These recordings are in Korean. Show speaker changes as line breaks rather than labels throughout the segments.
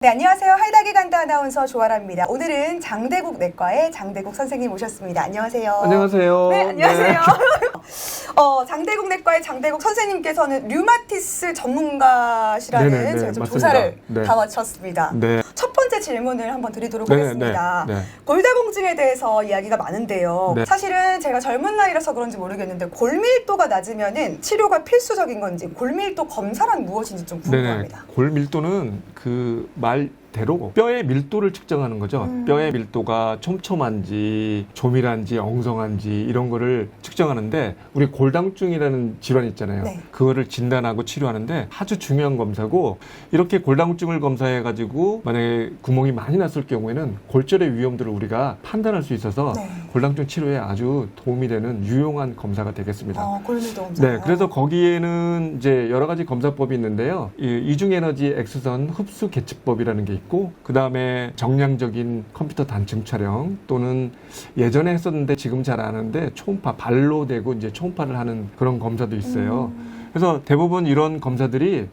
네, 안녕하세요. 하이다기 간다 아나운서 조아라입니다. 오늘은 장대국 내과의 장대국 선생님 모셨습니다. 안녕하세요.
안녕하세요.
네, 안녕하세요.
네.
장대국 내과의 장대국 선생님께서는 류마티스 전문가시라는
네네네,
제가 좀
맞습니다.
조사를
네.
다 마쳤습니다.
네.
첫 번째 질문을 한번 드리도록
네네,
하겠습니다.
네.
골다공증에 대해서 이야기가 많은데요.
네.
사실은 제가 젊은 나이라서 그런지 모르겠는데 골밀도가 낮으면은 치료가 필수적인 건지 골밀도 검사란 무엇인지 좀 궁금합니다.
골밀도는 그 말대로 뼈의 밀도를 측정하는 거죠. 뼈의 밀도가 촘촘한지 조밀한지 엉성한지 이런 거를 측정하는데 우리 골다공증이라는 질환 있잖아요.
네.
그거를 진단하고 치료하는데 아주 중요한 검사고, 이렇게 골다공증을 검사해 가지고 만약에 구멍이 많이 났을 경우에는 골절의 위험도를 우리가 판단할 수 있어서
네.
골다공증 치료에 아주 도움이 되는 유용한 검사가 되겠습니다.
골밀도 검사.
네, 그래서 거기에는 이제 여러 가지 검사법이 있는데요. 이 이중에너지 X선 흡수 계측법이라는 게 있고, 그 다음에 정량적인 컴퓨터 단층 촬영, 또는 예전에 했었는데 지금 잘 안 하는데 초음파, 발로 대고 이제 초음파를 하는 그런 검사도 있어요. 그래서 대부분 이런 검사들이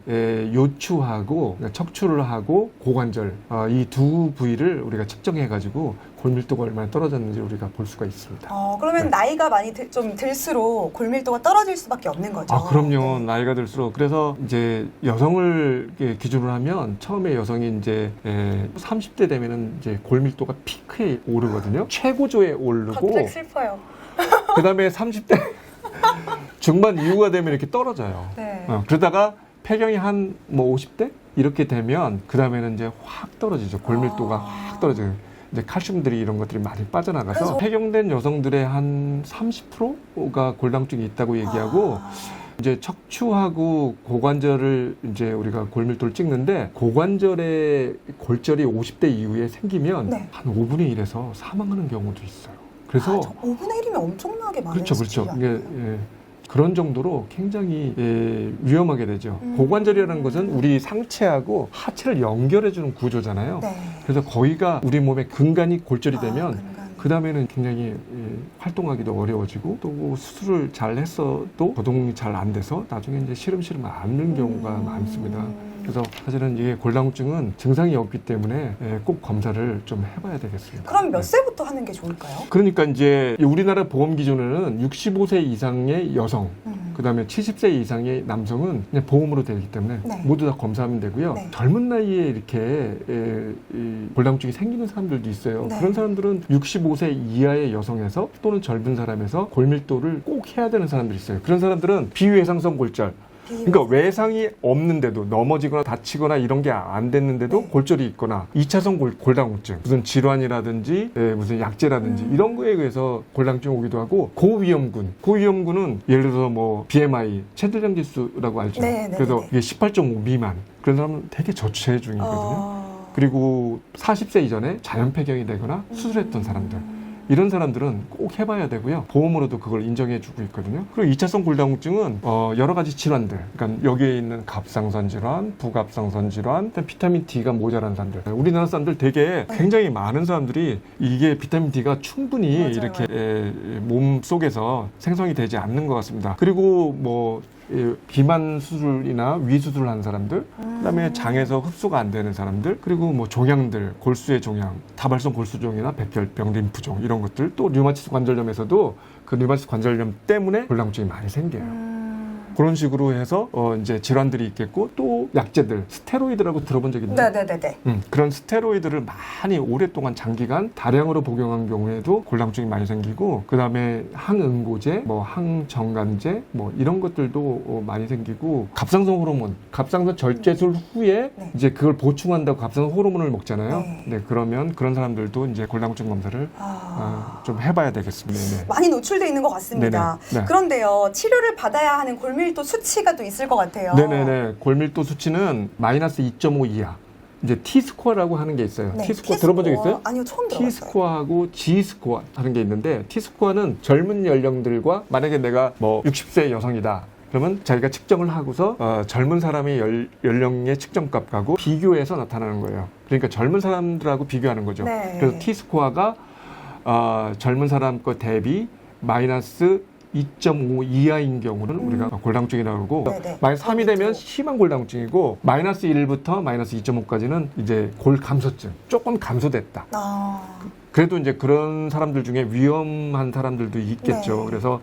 요추하고 그러니까 척추를 하고 고관절 이 두 부위를 우리가 측정해가지고 골밀도가 얼마나 떨어졌는지 우리가 볼 수가 있습니다.
그러면
네.
나이가 많이 좀 들수록 골밀도가 떨어질 수밖에 없는 거죠.
그럼요.
네.
나이가 들수록. 그래서 이제 여성을 기준으로 하면 처음에 여성이 이제 30대 되면은 이제 골밀도가 피크에 오르거든요. 최고조에 오르고,
갑자기 슬퍼요.
그 다음에 30대 중반 이후가 되면 이렇게 떨어져요.
네.
그러다가 폐경이 한 뭐 50대 이렇게 되면 그 다음에는 이제 확 떨어지죠. 골밀도가 확 떨어져요. 이제 칼슘들이 이런 것들이 많이 빠져나가서
그래서...
폐경된 여성들의 한 30%가 골다공증이 있다고 얘기하고, 이제 척추하고 고관절을 이제 우리가 골밀도를 찍는데, 고관절의 골절이 50대 이후에 생기면
네.
한 5분의 1에서 사망하는 경우도 있어요. 그래서
5분의 1이면 엄청나게 많은
그렇죠.
수치죠.
이게 그런 정도로 굉장히 위험하게 되죠. 고관절이라는 것은 우리 상체하고 하체를 연결해주는 구조잖아요.
네.
그래서 거기가 우리 몸의 근간이 골절이 되면
근간.
그 다음에는 굉장히 활동하기도 어려워지고, 또 수술을 잘 했어도 거동이 잘 안 돼서 나중에 이제 시름시름 앓는 경우가 많습니다. 그래서 사실은 이게 골다공증은 증상이 없기 때문에 꼭 검사를 좀 해봐야 되겠습니다.
그럼 몇 세부터 하는 게 좋을까요?
그러니까 이제 우리나라 보험 기준에는 65세 이상의 여성, 그 다음에 70세 이상의 남성은 그냥 보험으로 되기 때문에
네.
모두 다 검사하면 되고요.
네.
젊은 나이에 이렇게 이 골다공증이 생기는 사람들도 있어요.
네.
그런 사람들은 65세 이하의 여성에서 또는 젊은 사람에서 골밀도를 꼭 해야 되는 사람들이 있어요. 그런 사람들은 비외상성 골절, 그러니까 외상이 없는데도 넘어지거나 다치거나 이런 게 안 됐는데도
네.
골절이 있거나 2차성 골다공증, 무슨 질환이라든지 무슨 약제라든지 이런 거에 의해서 골다공증이 오기도 하고, 고위험군은 예를 들어서 뭐 BMI 체질량 지수라고 알죠.
네, 네,
그래서
네.
이게 18.5 미만, 그런 사람은 되게 저체중이거든요. 그리고 40세 이전에 자연 폐경이 되거나 수술했던 사람들, 이런 사람들은 꼭 해봐야 되고요. 보험으로도 그걸 인정해주고 있거든요. 그리고 2차성 골다공증은 여러 가지 질환들, 그러니까 여기에 있는 갑상선 질환, 부갑상선 질환, 비타민 D가 모자란 사람들, 우리나라 사람들 되게 굉장히 많은 사람들이 이게 비타민 D가 충분히
맞아요.
이렇게 몸 속에서 생성이 되지 않는 것 같습니다. 그리고 뭐 비만 수술이나 위 수술을 하는 사람들, 그다음에 장에서 흡수가 안 되는 사람들, 그리고 뭐 종양들, 골수의 종양, 다발성 골수종이나 백혈병, 림프종 이런 것들, 또 류마티스 관절염에서도 그 류마티스 관절염 때문에 골다공증이 많이 생겨요. 그런 식으로 해서 이제 질환들이 있겠고, 또 약제들, 스테로이드라고 들어본 적 있나요?
네네네.
그런 스테로이드를 많이 오랫동안 장기간 다량으로 복용한 경우에도 골다공증이 많이 생기고, 그 다음에 항응고제, 뭐 항정간제, 뭐 이런 것들도 많이 생기고, 갑상선 호르몬, 갑상선 절제술 후에
네.
이제 그걸 보충한다고 갑상선 호르몬을 먹잖아요.
네.
네, 그러면 그런 사람들도 이제 골다공증 검사를 좀 해봐야 되겠습니다. 네.
많이 노출되어 있는 것 같습니다.
네네. 네.
그런데요, 치료를 받아야 하는 골밀도 수치가 또 있을 것 같아요.
네네네. 골밀도 수치는 마이너스 2.5 이하. 이제 T스코어라고 하는 게 있어요.
네,
T스코어 들어본 적 있어요?
아니요, 처음 들어봤어요.
T스코어하고 G스코어 하는 게 있는데, T스코어는 젊은 연령들과, 만약에 내가 뭐 60세 여성이다, 그러면 자기가 측정을 하고서 젊은 사람의 연령의 측정값하고 비교해서 나타나는 거예요. 그러니까 젊은 사람들하고 비교하는 거죠.
네.
그래서 T스코어가 젊은 사람 거 대비 마이너스 2.5 이하인 경우는 우리가 골다공증이라고 하고
네네.
만약 3이 되면 심한 골다공증이고 마이너스 1부터 마이너스 2.5까지는 이제 골 감소증, 조금 감소됐다. 그래도 이제 그런 사람들 중에 위험한 사람들도 있겠죠.
네.
그래서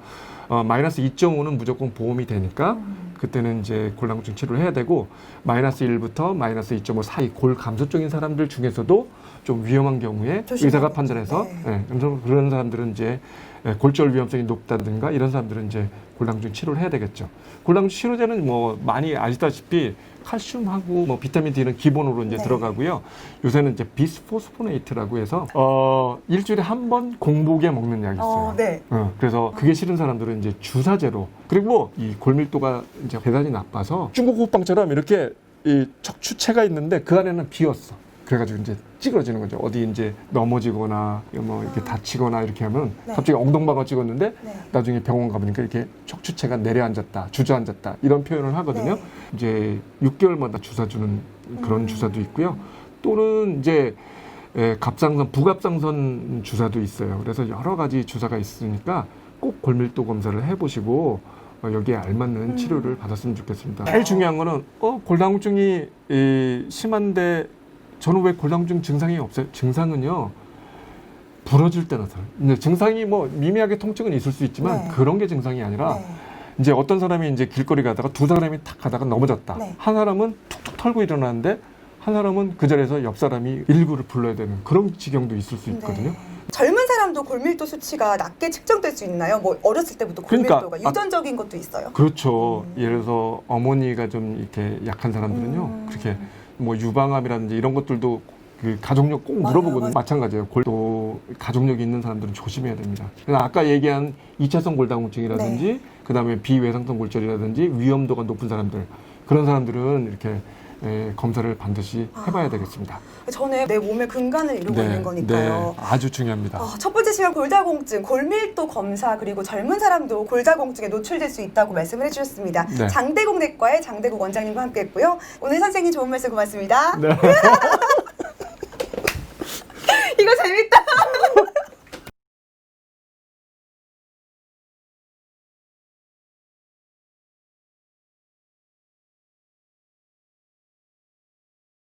마이너스 2.5는 무조건 보험이 되니까 그때는 이제 골다공증 치료를 해야 되고 마이너스 1부터 마이너스 2.5 사이 골 감소증인 사람들 중에서도 좀 위험한 경우에 의사가 판단해서 그런 사람들은 이제 골절 위험성이 높다든가 이런 사람들은 이제 골다공증 치료를 해야 되겠죠. 골다공증 치료제는 뭐 많이 아시다시피 칼슘하고 뭐 비타민 D는 기본으로 이제 들어가고요. 요새는 이제 비스포스포네이트라고 해서 일주일에 한 번 공복에 먹는 약이 있어요. 그래서 그게 싫은 사람들은 이제 주사제로 그리고 이 골밀도가 이제 대단히 나빠서 중국 호빵처럼 이렇게 이 척추체가 있는데 그 안에는 비었어. 그래가지고 이제 찌그러지는 거죠. 어디 이제 넘어지거나 뭐 이렇게 다치거나 이렇게 하면 갑자기 엉덩방아 찍었는데 나중에 병원 가보니까 이렇게 척추체가 내려앉았다, 주저앉았다 이런 표현을 하거든요. 이제 6개월마다 주사 주는 그런 주사도 있고요. 또는 이제 갑상선, 부갑상선 주사도 있어요. 그래서 여러 가지 주사가 있으니까 꼭 골밀도 검사를 해보시고 여기에 알맞는 치료를 받았으면 좋겠습니다. 제일 중요한 거는 골다공증이 심한데 저는 왜 골다공증 증상이 없어요? 증상은요, 부러질 때 나타나요. 근데 증상이 뭐 미미하게 통증은 있을 수 있지만 그런 게 증상이 아니라 이제 어떤 사람이 이제 길거리 가다가 두 사람이 탁 가다가 넘어졌다. 한 사람은 툭툭 털고 일어나는데 한 사람은 그 자리에서 옆 사람이 119를 불러야 되는 그런 지경도 있을 수 있거든요.
젊은 사람도 골밀도 수치가 낮게 측정될 수 있나요? 뭐 어렸을 때부터 골밀도가 유전적인 것도 있어요?
그렇죠. 예를 들어서 어머니가 좀 이렇게 약한 사람들은요, 그렇게 뭐 유방암이라든지 이런 것들도 그 가족력 꼭 물어보거든요. 마찬가지예요. 또 가족력이 있는 사람들은 조심해야 됩니다. 아까 얘기한 2차성 골다공증이라든지 그다음에 비외상성 골절이라든지 위험도가 높은 사람들, 그런 사람들은 이렇게 검사를 반드시 해봐야 되겠습니다.
전에 내 몸의 근간을 이루고 있는 거니까요.
아주 중요합니다.
첫 번째 시간 골다공증, 골밀도 검사, 그리고 젊은 사람도 골다공증에 노출될 수 있다고 말씀을 해주셨습니다. 장대국 내과의 장대국 원장님과 함께했고요. 오늘 선생님 좋은 말씀 고맙습니다. 이거 재밌다.